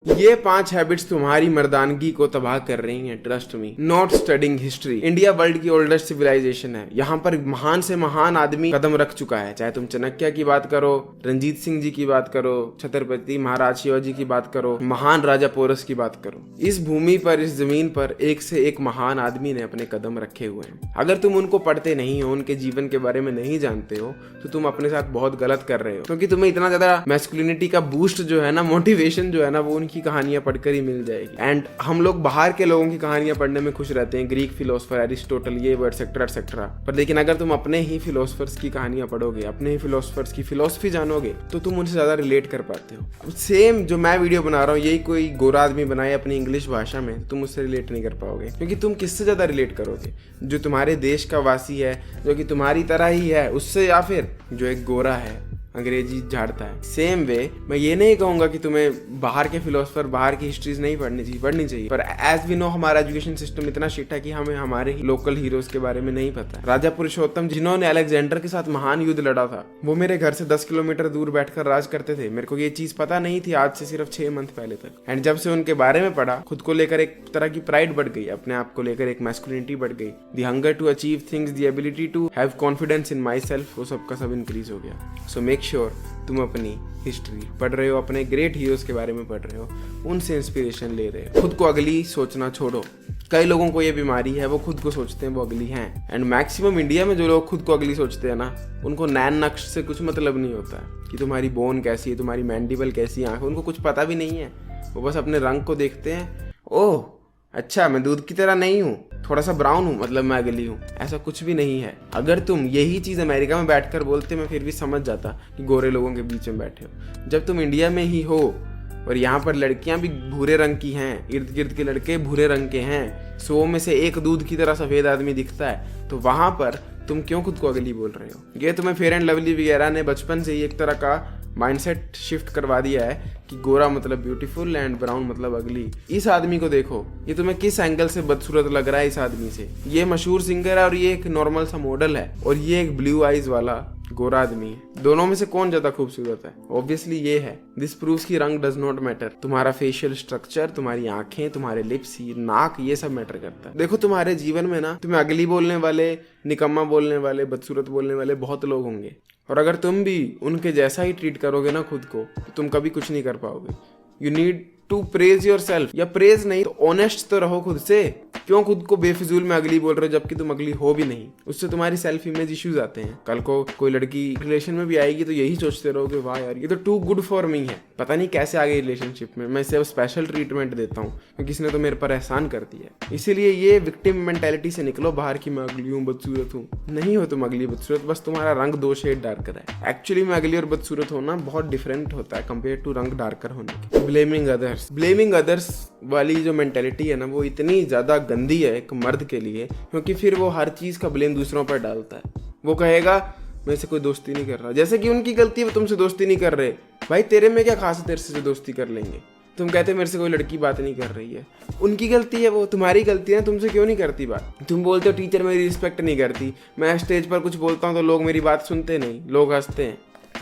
ये 5 हैबिट्स तुम्हारी मर्दानगी को तबाह कर रही हैं। Trust me. Not studying history. India world की ओल्डेस्ट सिविलाइजेशन है। यहाँ पर महान से महान आदमी कदम रख चुका है। चाहे तुम चाणक्य की बात करो, रंजीत सिंह जी की बात करो, छत्रपति महाराज शिवाजी की बात करो, महान राजा पोरस की बात करो। इस भूमि पर, इस जमीन पर एक से एक महान आदमी ने अपने कदम रखे हुए हैं। अगर तुम उनको पढ़ते नहीं हो, उनके जीवन के बारे में नहीं जानते हो, तो तुम अपने साथ बहुत गलत कर रहे हो। क्योंकि तुम्हें इतना ज्यादा मैस्कुलिनिटी का बूस्ट जो है ना, मोटिवेशन जो है ना, वो उनकी कहानियां पढ़कर ही मिल जाएगी। एंड हम लोग बाहर के लोगों की कहानियां पढ़ने में खुश रहते हैं, ग्रीक फिलोसफर, एरिस्टोटल, ये वर्ड एक्सेट्रा एक्सेट्रा। पर लेकिन अगर तुम अपने ही फिलोसफर्स की कहानियां पढ़ोगे, अपने ही फिलोसफर्स की फिलोसफी जानोगे, तो तुम उनसे ज्यादा रिलेट कर पाते हो। अब सेम जो मैं वीडियो बना रहा हूँ, यही कोई गोरा आदमी बनाए अपनी इंग्लिश भाषा में, तुम उससे रिलेट नहीं कर पाओगे। क्योंकि तुम किससे ज्यादा रिलेट करोगे? जो तुम्हारे देश का वासी है, जो कि तुम्हारी तरह ही है, उससे, या फिर जो एक गोरा है, अंग्रेजी झाड़ता है। सेम वे मैं ये नहीं कहूंगा कि तुम्हें बाहर के फिलोसफर, बाहर की हिस्ट्रीज नहीं पढ़नी चाहिए, पढ़नी चाहिए। पर एज वी नो, हमारा एजुकेशन सिस्टम इतना शिट है कि हमें हमारे ही लोकल हीरोज के बारे में नहीं पता। राजा पुरुषोत्तम, जिन्होंने अलेक्जेंडर के साथ महान युद्ध लड़ा था, वो मेरे घर से 10 किलोमीटर दूर बैठकर राज करते थे। मेरे को ये चीज पता नहीं थी आज से सिर्फ 6 मंथ पहले तक। एंड जब से उनके बारे में पढ़ा, खुद को लेकर एक तरह की प्राइड बढ़ गई, अपने आप को लेकर एक मैस्कुलिनिटी बढ़ गई। The hunger to achieve things, the ability to have confidence in myself, वो सबका सब इंक्रीज हो गया। सो मेक श्योर तुम अपनी हिस्ट्री पढ़ रहे हो, अपने ग्रेट हीरोज के बारे में पढ़ रहे हो, उनसे इंस्पिरेशन ले रहे हो। खुद को अगली सोचना छोड़ो। कई लोगों को ये बीमारी है, वो खुद को सोचते हैं वो अगली हैं। एंड मैक्सिमम इंडिया में जो लोग खुद को अगली सोचते हैं ना, उनको नैन नक्श से कुछ मतलब नहीं होता है कि तुम्हारी बोन कैसी है, तुम्हारी मैंडिबल कैसी है, उनको कुछ पता भी नहीं है। वो बस अपने रंग को देखते हैं, ओह अच्छा मैं दूध की तरह नहीं हूँ, थोड़ा सा ब्राउन हूँ, मतलब मैं अगली हूँ। ऐसा कुछ भी नहीं है। अगर तुम यही चीज अमेरिका में बैठकर बोलते, मैं फिर भी समझ जाता कि गोरे लोगों के बीच में बैठे हो। जब तुम इंडिया में ही हो और यहाँ पर लड़कियां भी भूरे रंग की हैं, इर्द गिर्द के लड़के भूरे रंग के हैं, 100 में से एक दूध की तरह सफेद आदमी दिखता है, तो वहां पर तुम क्यों खुद को अगली बोल रहे हो? ये तुम्हें फेयर एंड लवली वगैरह ने बचपन से ही एक तरह का माइंडसेट शिफ्ट करवा दिया है कि गोरा मतलब ब्यूटीफुल एंड ब्राउन मतलब अगली। इस आदमी को देखो, ये तुम्हें किस एंगल से बदसूरत लग रहा है इस आदमी से। ये मशहूर सिंगर है और ये एक नॉर्मल सा मॉडल है, और ये एक ब्लू आईज वाला गोरा आदमी है। दोनों में से कौन ज्यादा खूबसूरत है? ऑब्वियसली ये है। दिस प्रूव्स कि रंग डज नॉट मैटर। तुम्हारा फेशियल स्ट्रक्चर, तुम्हारी आंखें, तुम्हारे लिप्स, नाक, ये सब मैटर करता है। देखो तुम्हारे जीवन में ना, तुम्हें अगली बोलने वाले, निकम्मा बोलने वाले, बदसूरत बोलने वाले बहुत लोग होंगे, और अगर तुम भी उनके जैसा ही ट्रीट करोगे ना खुद को, तो तुम कभी कुछ नहीं कर पाओगे। You need to praise yourself, या प्रेज नहीं तो ऑनेस्ट तो रहो खुद से। क्यों खुद को बेफिजूल में अगली बोल रहे हो जबकि तुम अगली हो भी नहीं? उससे तुम्हारी सेल्फ इमेज इश्यूज आते हैं। कल को कोई लड़की रिलेशन में भी आएगी तो यही सोचते रहोगे, वाह यार ये तो टू गुड फॉर मी है, पता नहीं कैसे आ गई रिलेशनशिप में, मैं इसे अब स्पेशल ट्रीटमेंट देता हूँ क्योंकि इसने तो मेरे पर एहसान कर दिया। इसीलिए ये विक्टिम मेंटेलिटी से निकलो बाहर की, मैं अगली हूँ, बदसूरत हूँ। नहीं हो तुम अगली बदसूरत, बस तुम्हारा रंग 2 शेड डार्कर है। एक्चुअली में अगली और बदसूरत होना बहुत डिफरेंट होता है कंपेयर टू रंग डार्कर होने के। ब्लेमिंग अदर्स वाली जो मेंटेलिटी है ना, वो इतनी ज्यादा गंदी है एक मर्द के लिए, क्योंकि फिर वो हर चीज का ब्लेम दूसरों पर डालता है। वो कहेगा मेरे से कोई दोस्ती नहीं कर रहा, जैसे कि उनकी गलती है, वो तुमसे दोस्ती नहीं कर रहे। भाई तेरे में क्या खास है, तेरे से दोस्ती कर लेंगे। तुम कहते मेरे से कोई लड़की बात नहीं कर रही है, उनकी गलती है वो, तुम्हारी गलती है, तुमसे क्यों नहीं करती बात। तुम बोलते हो टीचर मेरी रिस्पेक्ट नहीं करती, मैं स्टेज पर कुछ बोलता हूँ तो लोग मेरी बात सुनते नहीं, लोग हंसते हैं।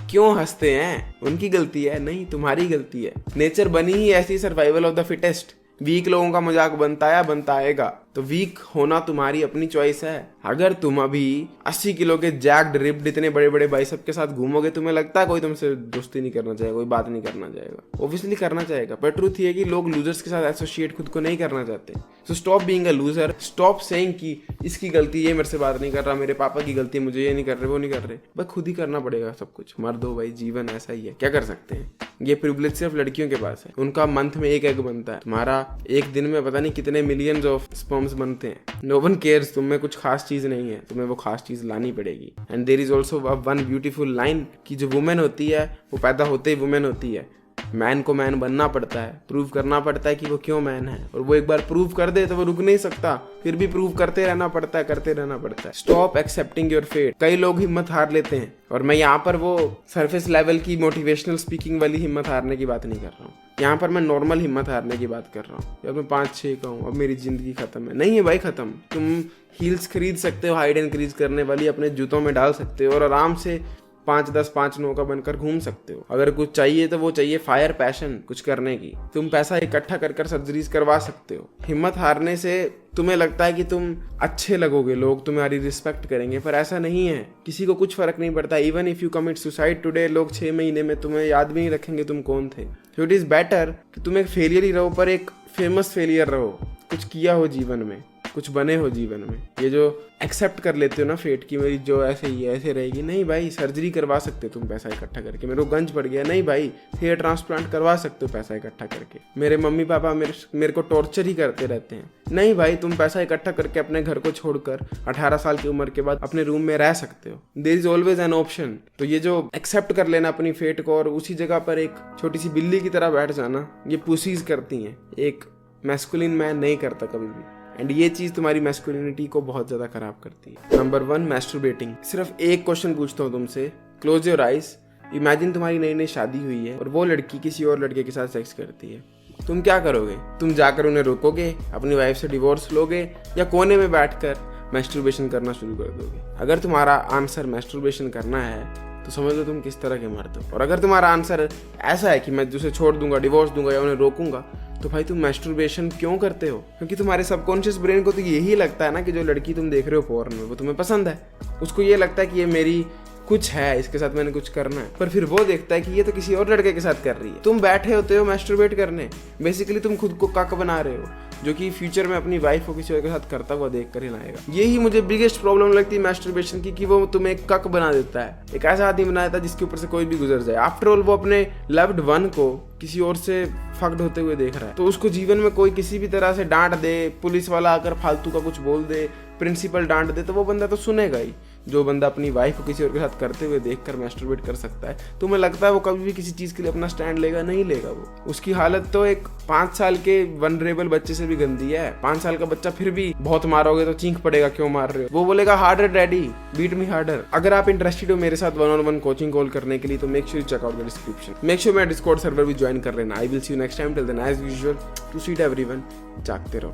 क्यों हंसते हैं? उनकी गलती है नहीं, तुम्हारी गलती है। नेचर बनी ही ऐसी, survival of the fittest. Weak लोगों का मजाक बनता है, बनता आएगा, तो वीक होना तुम्हारी अपनी चॉइस है। अगर तुम अभी 80 किलो के जैक्ड रिप्ड इतने बड़े बड़े बाइसेप के साथ घूमोगे, तुम्हें लगता है कोई तुमसे दोस्ती नहीं करना चाहेगा, कोई बात नहीं करना चाहेगा? ऑब्वियसली करना चाहेगा, पर ट्रूथ ये है कि लोग लूजर्स के साथ एसोसिएट खुद को नहीं करना चाहते। So stop being a loser, stop saying कि इसकी गलती, ये मेरे से बात नहीं कर रहा, मेरे पापा की गलती, मुझे ये नहीं कर रहे, वो नहीं कर रहे। बस खुद ही करना पड़ेगा सब कुछ। मर्द हो भाई, जीवन ऐसा ही है, क्या कर सकते हैं। ये प्रिविलेज सिर्फ लड़कियों के पास है। उनका मंथ में एक एग बनता है, तुम्हारा एक दिन में पता नहीं कितने मिलियंस ऑफ स्पर्म्स बनते हैं। नो वन केयर्स, तुम में कुछ खास चीज नहीं है, तुम्हें वो खास चीज लानी पड़ेगी। And there is also one beautiful line कि जो वुमेन होती है वो पैदा होते ही वुमेन होती है। मैन को मैन बनना पड़ता है, प्रूव करना पड़ता है कि वो क्यों मैन है, और वो एक बार प्रूव कर दे तो वो रुक नहीं सकता, फिर भी प्रूव करते रहना पड़ता है, करते रहना पड़ता है। Stop accepting your fate. कई लोग हिम्मत हार लेते हैं, और मैं यहाँ पर वो सरफेस लेवल की मोटिवेशनल स्पीकिंग वाली हिम्मत हारने की बात नहीं कर रहा हूँ। यहाँ पर मैं नॉर्मल हिम्मत हारने की बात कर रहा हूँ। जब मैं 5-6 का हूँ, अब मेरी जिंदगी खत्म है, नहीं है भाई खत्म। तुम हील्स खरीद सकते हो, हाइट इंक्रीज करने वाली, अपने जूतों में डाल सकते हो और आराम से 5 10 5 9 का बनकर घूम सकते हो। अगर कुछ चाहिए तो वो चाहिए फायर पैशन कुछ करने की। तुम पैसा इकट्ठा कर सर्जरीज करवा सकते हो। हिम्मत हारने से तुम्हें लगता है कि तुम अच्छे लगोगे, लोग तुम्हारी रिस्पेक्ट करेंगे, पर ऐसा नहीं है। किसी को कुछ फर्क नहीं पड़ता। Even if you commit suicide today, लोग 6 महीने में तुम्हें याद भी नहीं रखेंगे तुम कौन थे। सो इट इज बेटर कि तुम एक फेलियर ही रहो, पर एक फेमस फेलियर रहो, कुछ किया हो जीवन में, कुछ बने हो जीवन में। ये जो एक्सेप्ट कर लेते हो ना फेट की मेरी जो ऐसे ही ऐसे रहेगी, नहीं भाई सर्जरी करवा सकते हो तुम पैसा इकट्ठा करके। मेरे को गंज पड़ गया, नहीं भाई हेयर ट्रांसप्लांट करवा सकते हो पैसा इकट्ठा करके। मेरे मम्मी पापा मेरे को टॉर्चर ही करते रहते हैं, नहीं भाई तुम पैसा इकट्ठा करके अपने घर को छोड़कर 18 साल की उम्र के बाद अपने रूम में रह सकते हो। There is always an option. तो ये जो एक्सेप्ट कर लेना अपनी फेट को और उसी जगह पर एक छोटी सी बिल्ली की तरह बैठ जाना, ये पुसीज करती हैं, एक मैस्कुलिन मैन नहीं करता कभी भी। एंड ये चीज तुम्हारी मैस्कुलिनिटी को बहुत ज्यादा खराब करती है। Number 1, masturbating. सिर्फ एक क्वेश्चन पूछता हूँ तुमसे, क्लोज योर आइज। इमेजिन तुम्हारी नई नई शादी हुई है और वो लड़की किसी और लड़के के साथ सेक्स करती है, तुम क्या करोगे? तुम जाकर उन्हें रोकोगे, अपनी वाइफ से डिवोर्स लोगे, या कोने में बैठकर मैस्टरबेशन करना शुरू कर दोगे? अगर तुम्हारा आंसर मैस्टरबेशन करना है तो समझ लो तुम किस तरह के मर्द हो। और अगर तुम्हारा आंसर ऐसा है कि मैं उसे छोड़ दूंगा, डिवोर्स दूंगा या उन्हें रोकूंगा, तो भाई तुम मैस्टरबेशन क्यों करते हो? क्योंकि तुम्हारे सबकॉन्शियस ब्रेन को तो यही लगता है ना कि जो लड़की तुम देख रहे हो पोर्न में वो तुम्हें पसंद है। उसको ये लगता है कि ये मेरी कुछ है, इसके साथ मैंने कुछ करना है। पर फिर वो देखता है कि ये तो किसी और लड़के के साथ कर रही है। तुम बैठे होते हो मैस्टरबेट करने, बेसिकली तुम खुद को कक बना रहे हो, जो कि फ्यूचर में अपनी वाइफ को किसी और के साथ करता हुआ देख कर ही लाएगा। यही मुझे बिगेस्ट प्रॉब्लम लगती है मैस्टरबेशन की, कि वो तुम्हें एक कक बना देता है, एक ऐसा आदमी बना देता है जिसके ऊपर से कोई भी गुजर जाए। आफ्टर ऑल वो अपने लव्ड वन को किसी और से फक्ड होते हुए देख रहा है, तो उसको जीवन में कोई किसी भी तरह से डांट दे, पुलिस वाला आकर फालतू का कुछ बोल दे, प्रिंसिपल डांट दे, तो वो बंदा तो सुनेगा ही। जो बंदा अपनी वाइफ को किसी और के साथ करते हुए देखकर मैस्टरबेट कर सकता है, तुम्हें लगता है वो कभी भी किसी चीज के लिए अपना स्टैंड लेगा? नहीं लेगा। वो उसकी हालत तो एक 5 साल के वनरेबल बच्चे से भी गंदी है। 5 साल का बच्चा फिर भी बहुत मारोगे तो चीख पड़ेगा, क्यों मार रहे हो? वो बोलेगा harder daddy, beat me harder. अगर आप इंटरेस्टेड हो मेरे साथ 1-on-1 कोचिंग कॉल करने के लिए, तो make sure you check out the description. Make sure मेरा डिस्कॉर्ड सर्वर भी ज्वाइन कर लेना। I will see you next time. Till then as usual, to seat everyone, जागते रहो।